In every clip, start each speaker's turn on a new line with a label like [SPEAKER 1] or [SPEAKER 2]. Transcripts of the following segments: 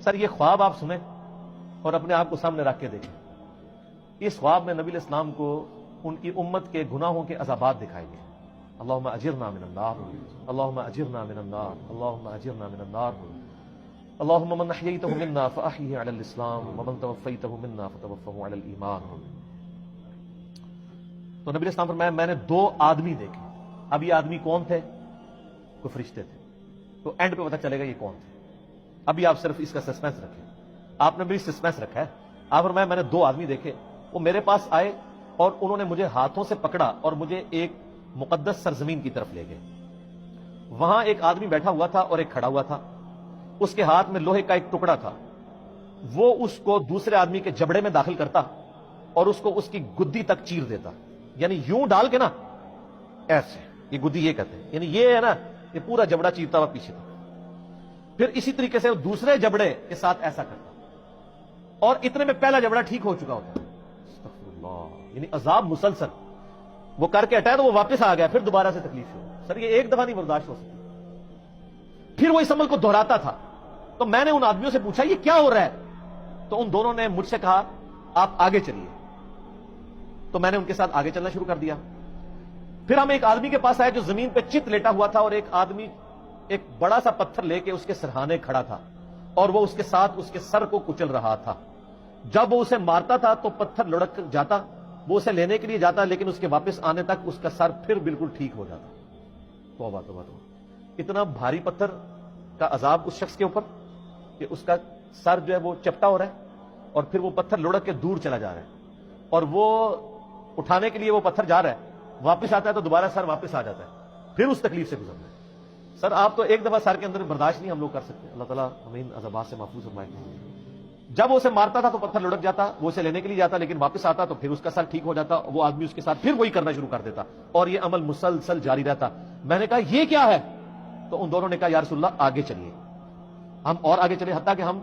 [SPEAKER 1] سر یہ خواب آپ سنیں اور اپنے آپ کو سامنے رکھ کے دیکھیں. اس خواب میں نبی علیہ السلام کو ان کی امت کے گناہوں کے عذابات دکھائے گئے. اللہم اجرنا من النار، اللہم اجرنا من النار، اللہم اجرنا من النار، اللہم من احییتہ منا فاحیہ علی الاسلام ومن توفیتہ منا فتوفہ علی الایمان. تو نبی علیہ السلام فرمایا میں نے 2 آدمی دیکھے. اب یہ آدمی کون تھے؟ کوئی فرشتے تھے. تو اینڈ پہ پتہ چلے گا یہ کون تھے. ابھی آپ صرف اس کا سسپینس رکھیں. آپ نے بھی سسپینس رکھا ہے. آپ فرمایا میں نے 2 آدمی دیکھے، وہ میرے پاس آئے اور انہوں نے مجھے ہاتھوں سے پکڑا اور مجھے ایک مقدس سرزمین کی طرف لے گئے. وہاں ایک آدمی بیٹھا ہوا تھا اور ایک کھڑا ہوا تھا. اس کے ہاتھ میں لوہے کا ایک ٹکڑا تھا. وہ اس کو دوسرے آدمی کے جبڑے میں داخل کرتا اور اس کو اس کی گدی تک چیر دیتا. یعنی یوں ڈال کے نا ایسے، یہ گدی یہ کہتے ہیں، یعنی یہ ہے نا، یہ پورا جبڑا چیرتا ہوا پیچھے تک. پھر اسی طریقے سے وہ دوسرے جبڑے کے ساتھ ایسا کرتا اور اتنے میں پہلا جبڑا ٹھیک ہو چکا ہوتا. استغفر اللہ. یعنی عذاب مسلسل. وہ کر کے ہٹایا تو وہ واپس آ گیا، پھر دوبارہ سے تکلیف ہو. سر یہ ایک دفعہ نہیں برداشت ہو سکتی. پھر وہ اس عمل کو دہراتا تھا. تو میں نے ان آدمیوں سے پوچھا یہ کیا ہو رہا ہے؟ تو ان دونوں نے مجھ سے کہا آپ آگے چلیے. تو میں نے ان کے ساتھ آگے چلنا شروع کر دیا. پھر ہم ایک آدمی کے پاس آئے جو زمین پہ چت لیٹا ہوا تھا اور ایک آدمی ایک بڑا سا پتھر لے کے اس کے سرہانے کھڑا تھا اور وہ اس کے ساتھ اس کے سر کو کچل رہا تھا. جب وہ اسے مارتا تھا تو پتھر لڑک کر جاتا، وہ اسے لینے کے لیے جاتا لیکن اس کے واپس آنے تک اس کا سر پھر بالکل ٹھیک ہو جاتا. توبہ توبہ توبہ. اتنا بھاری پتھر کا عذاب اس شخص کے اوپر کہ اس کا سر جو ہے وہ چپٹا ہو رہا ہے اور پھر وہ پتھر لڑک کے دور چلا جا رہا ہے اور وہ اٹھانے کے لیے وہ پتھر جا رہا ہے، واپس آتا ہے تو دوبارہ سر واپس آ جاتا ہے. پھر اس تکلیف سے گزرنا ہے. سر آپ تو ایک دفعہ سر کے اندر برداشت نہیں ہم لوگ کر سکتے. اللہ تعالیٰ ہمیں ان عذابات سے محفوظ فرمائے. جب وہ اسے مارتا تھا تو پتھر لڑک جاتا، وہ اسے لینے کے لیے جاتا لیکن واپس آتا تو پھر اس کا سر ٹھیک ہو جاتا. وہ آدمی اس کے ساتھ پھر وہی کرنا شروع کر دیتا اور یہ عمل مسلسل جاری رہتا. میں نے کہا یہ کیا ہے؟ تو ان دونوں نے کہا یا رسول اللہ آگے چلیے. ہم اور آگے چلے حتیٰ کہ ہم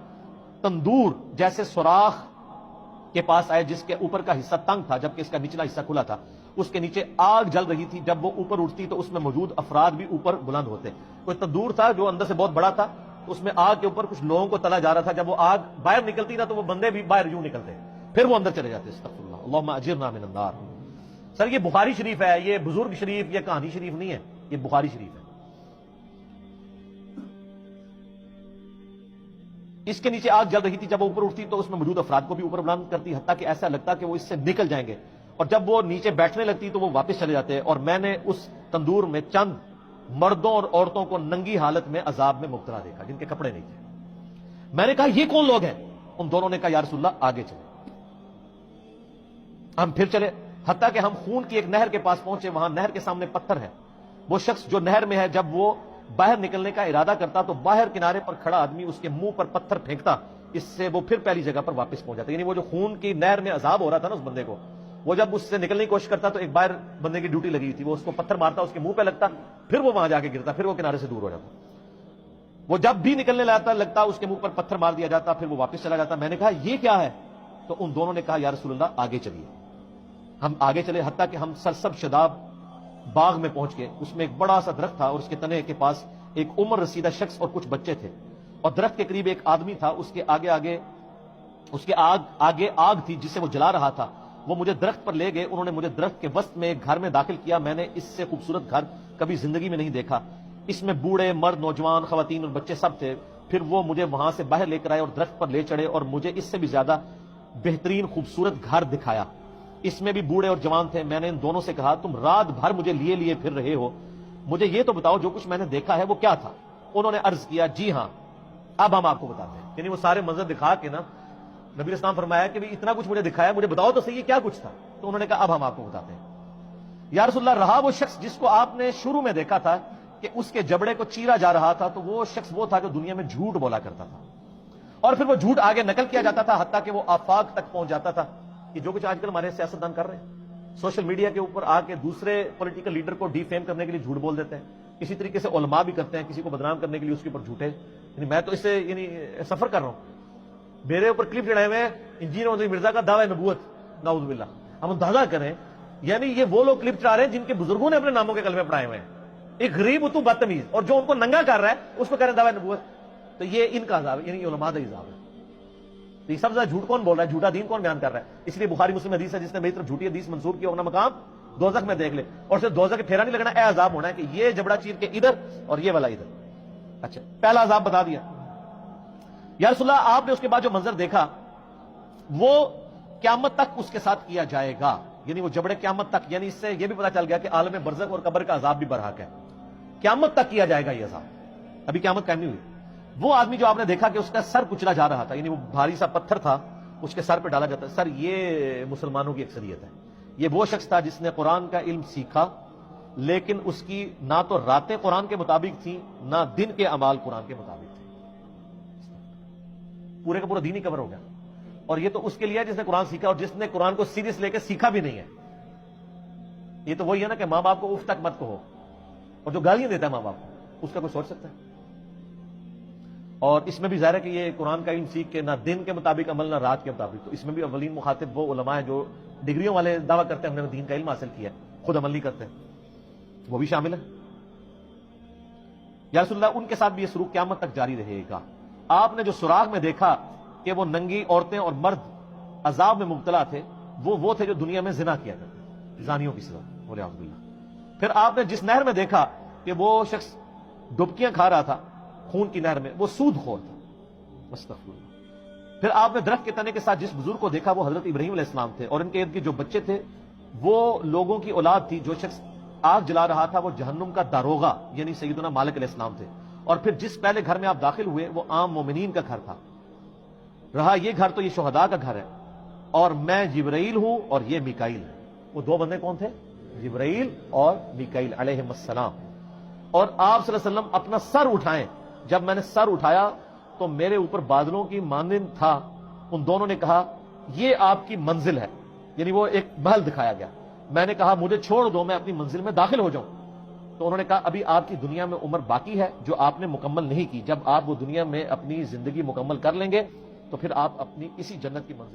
[SPEAKER 1] تندور جیسے سوراخ کے پاس آئے جس کے اوپر کا حصہ تنگ تھا جبکہ اس کا نچلا حصہ کھلا تھا. اس کے نیچے آگ جل رہی تھی. جب وہ اوپر اٹھتی تو اس میں موجود افراد بھی اوپر بلند ہوتے. کوئی تندور تھا جو اندر سے بہت بڑا تھا، اس میں آگ کے اوپر کچھ لوگوں کو تلا جا رہا تھا. جب وہ آگ باہر نکلتی نا تو وہ بندے بھی باہر یوں نکلتے، پھر وہ اندر چلے جاتے. استغفر اللہ. اللہم اجرنا من النار. سر یہ بخاری شریف ہے، یہ بزرگ شریف یا کہانی شریف نہیں ہے، یہ بخاری شریف ہے. اس کے نیچے آگ جل رہی تھی. جب وہ اوپر اٹھتی تو اس میں موجود افراد کو بھی اوپر بلند کرتی حتیٰ کہ ایسا لگتا کہ وہ اس سے نکل جائیں گے. اور جب وہ نیچے بیٹھنے لگتی تو وہ واپس چلے جاتے. اور میں نے اس تندور میں چند مردوں اور عورتوں کو ننگی حالت میں عذاب میں مبتلا دیکھا جن کے کپڑے نہیں تھے. میں نے کہا یہ کون لوگ ہیں؟ ان دونوں نے کہا یا رسول اللہ آگے چلے. ہم پھر چلے حتیٰ کہ ہم خون کی ایک نہر کے پاس پہنچے. وہاں نہر کے سامنے پتھر ہے. وہ شخص جو نہر میں ہے جب وہ باہر نکلنے کا ارادہ کرتا تو باہر کنارے پر کھڑا آدمی اس کے منہ پر پتھر پھینکتا. اس سے وہ پھر پہلی جگہ پر واپس پہنچ جاتا. یعنی وہ جو خون کی نہر میں عذاب ہو رہا تھا نا اس بندے کو، وہ جب اس سے نکلنے کی کوشش کرتا تو ایک باہر بندے کی ڈیوٹی لگی تھی، وہ اس کو پتھر مارتا، اس کے منہ پہ لگتا، پھر وہ وہاں جا کے گرتا، پھر وہ کنارے سے دور ہو جاتا. وہ جب بھی نکلنے لگتا اس کے منہ پر پتھر مار دیا جاتا، پھر وہ واپس چلا جاتا. میں نے کہا یہ کیا ہے؟ تو ان دونوں نے کہا یا رسول اللہ آگے چلیے. ہم آگے چلے حتیٰ کہ ہم سرسب شداب باغ میں پہنچ گئے. اس میں ایک بڑا سا درخت تھا اور اس کے تنے کے پاس ایک عمر رسیدہ شخص اور کچھ بچے تھے. اور درخت کے قریب ایک آدمی تھا، اس کے آگے آگ تھی جسے وہ جلا رہا تھا. وہ مجھے درخت پر لے گئے. انہوں نے مجھے درخت کے وسط میں ایک گھر میں داخل کیا. میں نے اس سے خوبصورت گھر کبھی زندگی میں نہیں دیکھا. اس میں بوڑھے، مرد، نوجوان، خواتین اور بچے سب تھے. پھر وہ مجھے وہاں سے باہر لے کر آئے اور درخت پر لے چڑھے اور مجھے اس سے بھی زیادہ بہترین خوبصورت گھر دکھایا. اس میں بھی بوڑھے اور جوان تھے. میں نے ان دونوں سے کہا تم رات بھر مجھے لیے پھر رہے ہو، مجھے یہ تو بتاؤ جو کچھ میں نے دیکھا ہے وہ کیا تھا؟ انہوں نے عرض کیا جی ہاں اب ہم آپ کو بتاتے ہیں. یعنی وہ سارے منظر دکھا کے نا نبی اسلام فرمایا کہ اتنا کچھ مجھے دکھایا، مجھے بتاؤ تو صحیح کیا کچھ تھا. تو انہوں نے کہا اب ہم آپ کو بتاتے ہیں. یا رسول اللہ رہا وہ شخص جس کو آپ نے شروع میں دیکھا تھا کہ اس کے جبڑے کو چیرا جا رہا تھا، تو وہ شخص وہ تھا جو دنیا میں جھوٹ بولا کرتا تھا اور پھر وہ جھوٹ آگے نقل کیا جاتا تھا حتیٰ کہ وہ آفاق تک پہنچ جاتا تھا. کہ جو کچھ آج کل ہمارے سیاستدان کر رہے ہیں، سوشل میڈیا کے اوپر آ کے دوسرے پولیٹیکل لیڈر کو ڈی فیم کرنے کے لیے جھوٹ بول دیتے ہیں. اسی طریقے سے علماء بھی کرتے ہیں، کسی کو بدنام کرنے کے لیے اس کے اوپر جھوٹے. یعنی میں تو اس سے سفر کر رہا ہوں، میرے اوپر کلپ چڑھائے ہوئے انجینئر محمد مرزا کا دعوی نبوت، نعوذ باللہ. ہم اندازہ کریں یعنی یہ وہ لوگ کلپ چڑھا رہے ہیں جن کے بزرگوں نے اپنے ناموں کے کلمے پڑھائے ہوئے ہیں. ایک غریب اتو بدتمیز اور جو ان کو ننگا کر رہا ہے اس کو کہہ رہے ہیں دعوی نبوت. تو یہ ان کا عذاب ہے، یعنی علماء کا عذاب ہے. تو یہ سب سے زیادہ جھوٹ کون بول رہا ہے، جھوٹا دین کون بیان کر رہا ہے؟ اس لیے بخاری مسلم حدیث ہے، جس نے میری طرف جھوٹی حدیث منسوب کی، اپنا مقام دوزخ میں دیکھ لے. اور صرف دوزخ کے پھیرا نہیں لگنا، اے عذاب ہونا ہے کہ یہ جبڑا چیر کے ادھر اور یہ والا ادھر. اچھا، پہلا عذاب بتا دیا. یا رسول اللہ، آپ نے اس کے بعد جو منظر دیکھا وہ قیامت تک اس کے ساتھ کیا جائے گا، یعنی وہ جبڑے قیامت تک، یعنی اس سے یہ بھی پتا چل گیا کہ عالم برزخ اور قبر کا عذاب بھی برحق ہے، قیامت تک کیا جائے گا یہ عذاب. ابھی قیامت قائم نہیں ہوئی. وہ آدمی جو آپ نے دیکھا کہ اس کا سر کچلا جا رہا تھا، یعنی وہ بھاری سا پتھر تھا اس کے سر پہ ڈالا جاتا ہے. سر، یہ مسلمانوں کی اکثریت ہے. یہ وہ شخص تھا جس نے قرآن کا علم سیکھا، لیکن اس کی نہ تو راتیں قرآن کے مطابق تھیں، نہ دن کے اعمال قرآن کے مطابق تھے. پورے کا پورا دین ہی کور ہو گیا. اور یہ تو اس کے لیے ہے جس نے قرآن سیکھا، اور جس نے قرآن کو سیریس لے کے سیکھا بھی نہیں ہے. یہ تو وہی ہے نا کہ ماں باپ کو اف تک مت کہو، اور جو گالیاں دیتا ہے ماں باپ کو، اس کا کوئی سوچ سکتا ہے؟ اور اس میں بھی ظاہر ہے کہ یہ قرآن کا علم سیکھ کے نہ دن کے مطابق عمل، نہ رات کے مطابق. تو اس میں بھی اولین مخاطب وہ علماء ہیں جو ڈگریوں والے دعویٰ کرتے ہیں ہم نے دین کا علم حاصل کیا ہے، خود عمل نہیں کرتے، وہ بھی شامل ہے. یا رسول اللہ، ان کے ساتھ بھی یہ سلوک قیامت تک جاری رہے گا. آپ نے جو سراغ میں دیکھا کہ وہ ننگی عورتیں اور مرد عذاب میں مبتلا تھے، وہ تھے جو دنیا میں زنا کیا کرتے، زانیوں کی سزا، بولے اعوذ باللہ. پھر آپ نے جس نہر میں دیکھا کہ وہ شخص ڈبکیاں کھا رہا تھا خون کی نہر میں، وہ سود خور تھا. استغفر اللہ. پھر آپ نے درخت کے تنے کے ساتھ جس بزرگ کو دیکھا وہ حضرت ابراہیم علیہ السلام تھے، اور ان کے ارد گرد جو بچے تھے وہ لوگوں کی اولاد تھی. جو شخص آگ جلا رہا تھا وہ جہنم کا داروغہ یعنی سیدنا مالک علیہ السلام تھے. اور پھر جس پہلے گھر میں آپ داخل ہوئے وہ عام مومنین کا گھر تھا. رہا یہ گھر تو یہ شہداء کا گھر ہے، اور میں جبرائیل ہوں اور یہ میکائیل ہے. وہ دو بندے کون تھے؟ جبرائیل اور میکائیل علیہم السلام. اور آپ صلی اللہ علیہ وسلم اپنا سر اٹھائیں، جب میں نے سر اٹھایا تو میرے اوپر بادلوں کی مانند تھا. ان دونوں نے کہا یہ آپ کی منزل ہے، یعنی وہ ایک محل دکھایا گیا. میں نے کہا مجھے چھوڑ دو، میں اپنی منزل میں داخل ہو جاؤں. تو انہوں نے کہا ابھی آپ کی دنیا میں عمر باقی ہے جو آپ نے مکمل نہیں کی. جب آپ وہ دنیا میں اپنی زندگی مکمل کر لیں گے تو پھر آپ اپنی اسی جنت کی منزل